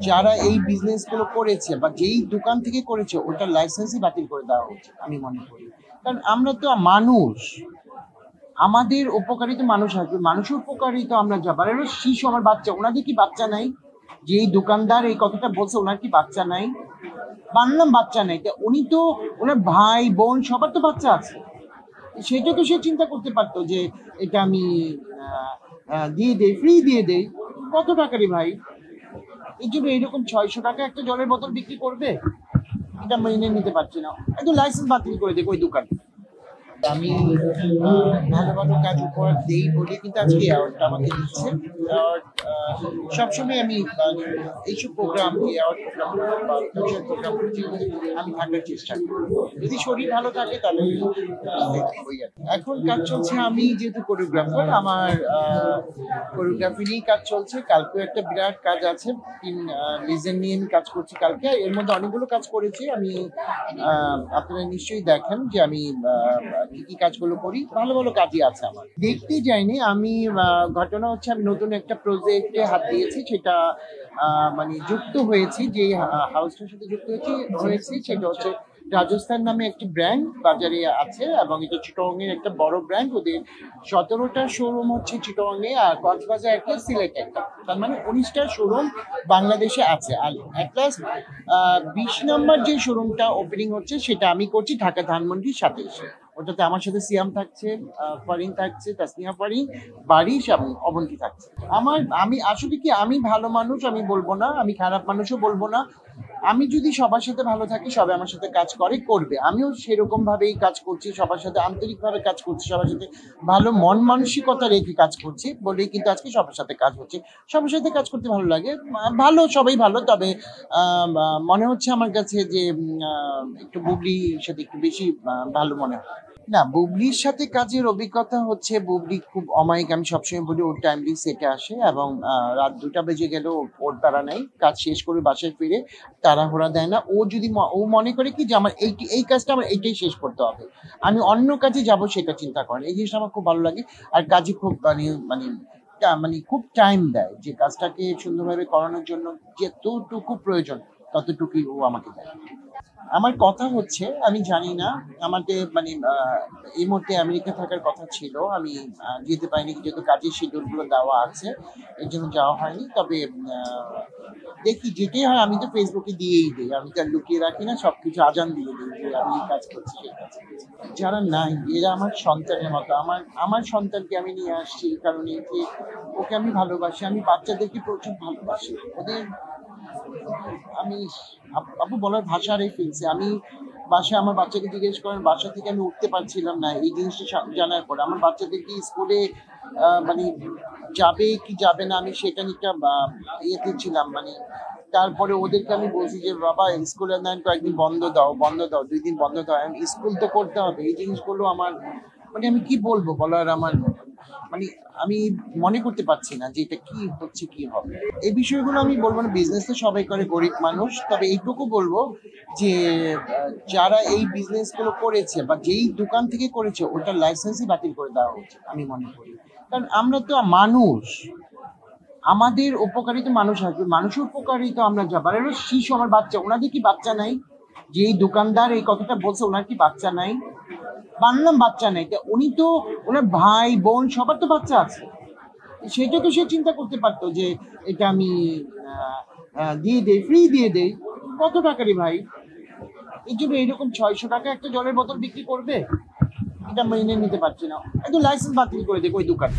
যারা এই বিজনেস গুলো করেছে বা যেই দোকান থেকে করেছে ওটার লাইসেন্সই বাতিল করে দেওয়া উচিত আমি মনে করি। কারণ আমরা তো মানুষ, আমাদের উপকারী তো মানুষ আসবে, মানুষের উপকারী তো আমরা যাবো। আর এরা শিশু, আমার বাচ্চা, ওনাদের কি বাচ্চা নাই? যে এই দোকানদার এই কথাটা বলছে ওনার কি বাচ্চা নাই? বানলাম বাচ্চা নেই, তা উনি তো ওনার ভাই বোন সবার তো বাচ্চা আছে, সেটা তো সে চিন্তা করতে পারতো যে এটা আমি দিয়ে দেই, ফ্রি দিয়ে দেই। কত টাকারই ভাই, এই জন্য এরকম 600 টাকা একটা জলের বোতল বিক্রি করবে? এটা মেনে নিতে পারছি না, একটু লাইসেন্স বাতিল করে দেবো ওই দোকান। আমি ভালো ভালো কাজ উপহার দিই বলে কিন্তু আজকে অ্যাওয়ার্ডটা আমাকে দিচ্ছে। অ্যাওয়ার্ড সবসময় আমি এইসব প্রোগ্রাম, অ্যাওয়ার্ড প্রোগ্রাম বা ফিউচার প্রোগ্রাম আমি থাকার চেষ্টা করি। যদি শরীর ভালো থাকে তাহলে এখন কাজ চলছে। আমি যেহেতু কোরিওগ্রাফার, আমার কোরিওগ্রাফি নিয়েই কাজ চলছে। কালকেও একটা বিরাট কাজ আছে, লিজেন্ড নিয়ে আমি কাজ করছি কালকে। এর মধ্যে অনেকগুলো কাজ করেছি আমি, আপনারা নিশ্চয়ই দেখেন যে আমি কি কি কাজগুলো করি। ভালো ভালো কাজই আছে আমার, দেখতে যাইনি আমি। ঘটনা হচ্ছে আমি নতুন একটা প্রজেক্টে হাত দিয়েছি, সেটা মানে যুক্ত হয়েছি, যে হাউসটার সাথে যুক্ত হয়েছি সেটা হচ্ছে রাজস্থান নামে একটি ব্র্যান্ড বাজারে আছে, এবং এটা চিটগং এর একটা বড় ব্র্যান্ড। ওদের 17টা শোরুম হচ্ছে চিটগং এ, আর কক্সবাজার একটা, সিলেট একটা, তার মানে 19টা শোরুম বাংলাদেশে আছে। আর প্লাস 20 নম্বর যে শোরুমটা ওপেনিং হচ্ছে সেটা আমি করছি ঢাকা ধানমন্ডির সাথে এসে। ওটাতে আমার সাথে সিয়াম থাকছে, ফারিন থাকছে, তাসনিয়া ফারিন, বারিশ এবং অবন্তী থাকছে। আমি আসলে কি, আমি ভালো মানুষ আমি বলবো না, আমি খারাপ মানুষও বলবো না। আমি যদি সবার সাথে ভালো থাকি, সবাই আমার সাথে কাজ করবে, আমিও সেরকম ভাবেই কাজ করছি, সবার সাথে আন্তরিকভাবে কাজ করছি, সবার সাথে ভালো মন মানসিকতা রেখে কাজ করছি বলেই কিন্তু আজকে সবার সাথে কাজ হচ্ছে। সবার সাথে কাজ করতে ভালো লাগে, ভালো সবাই ভালো। তবে মনে হচ্ছে আমার কাছে যে একটু বুবলির সাথে একটু বেশি ভালো মনে হয়। না, বুবলির সাথে কাজের অভিজ্ঞতা হচ্ছে, বুবলি খুব অমায়িক। আমি সবসময় বলি ওর টাইমলি সেটে আসে, এবং রাত 2টা বেজে গেলেও ওর তাড়া নেই, কাজ শেষ করে বাসায় ফিরে তাড়াহুড়া দেয় না। ও যদি ও মনে করে কি যে আমার এই কাজটা আমার এইটাই শেষ করতে হবে, আমি অন্য কাজে যাব সেটা চিন্তা করেন। এই জিনিসটা আমার খুব ভালো লাগে। আর কাজে খুব মানে মানে খুব টাইম দেয়, যে কাজটাকে সুন্দরভাবে করানোর জন্য যতটুকু প্রয়োজন ততটুকুই ও আমাকে দেয়। আমার কথা হচ্ছে, আমি জানি না, আমাদের মানে এই মুহূর্তে আমেরিকা থাকার কথা ছিল, আমি যেতে পারিনি যেহেতু কাজের শিডিউল গুলো দেওয়া আছে, এর জন্য যাওয়া হয়নি। তবে দেখি যেটাই হয়, আমি তো ফেসবুকে দিয়েই দিই, আমি তো আর লুকিয়ে রাখি না, সবকিছু আজান দিয়ে দিই যে আমি এই কাজ করছি সেই কাজ করছি। যারা নাই, এরা আমার সন্তানের মতো। আমার সন্তানকে আমি নিয়ে আসছি এই কারণে যে ওকে আমি ভালোবাসি, আমি বাচ্চাদেরকে প্রচুর ভালোবাসি। ওদের আমি আপু বলার ভাষা হারিয়ে ফেলছি। আমি বাসায় আমার বাচ্চাকে জিজ্ঞেস করেন, বাসা থেকে আমি উঠতে পারছিলাম না এই জিনিসটা জানার পর। আমার বাচ্চাদেরকে স্কুলে মানে যাবে কি যাবে না, আমি সেটা নিয়ে ইয়েতে ছিলাম। মানে তারপরে ওদেরকে আমি বলছি যে বাবা স্কুলে নেন, কয়েকদিন বন্ধ দাও, 2 দিন বন্ধ দাও, স্কুল তো করতে হবে। এই জিনিসগুলো আমার মানে আমি কি বলবো বলার, আমার মানে আমি মনে করতে পারছি না যে এটা কি হচ্ছে, কি হবে। এই বিষয়গুলো আমি বলবো না, বিজনেস তো সবাই করে, গরিব মানুষ। তবে এইটুকু বলবো যে যারা এই বিজনেস গুলো করেছে বা যেই দোকান থেকে করেছে ওটার লাইসেন্সই বাতিল করে দেওয়া উচিত আমি মনে করি। কারণ আমরা তো মানুষ, আমাদের উপকারী তো মানুষ আসবে, মানুষের উপকারী তো আমরা যাবো। আর এরা শিশু, আমার বাচ্চা, ওনাদের কি বাচ্চা নাই? যে এই দোকানদার এই কথাটা বলছে ওনার কি বাচ্চা নাই? বানলাম বাচ্চা নেই, তা উনি তো ওনার ভাই বোন সবার তো বাচ্চা আছে, সেটা তো সে চিন্তা করতে পারতো যে এটা আমি দিয়ে দেই, ফ্রি দিয়ে দেই। কত টাকারই ভাই, এই জন্য এরকম 600 টাকা একটা জলের বোতল বিক্রি করবে? এটা মেনে নিতে পারছি না, একটু লাইসেন্স বাতিল করে দেবো ওই দোকান।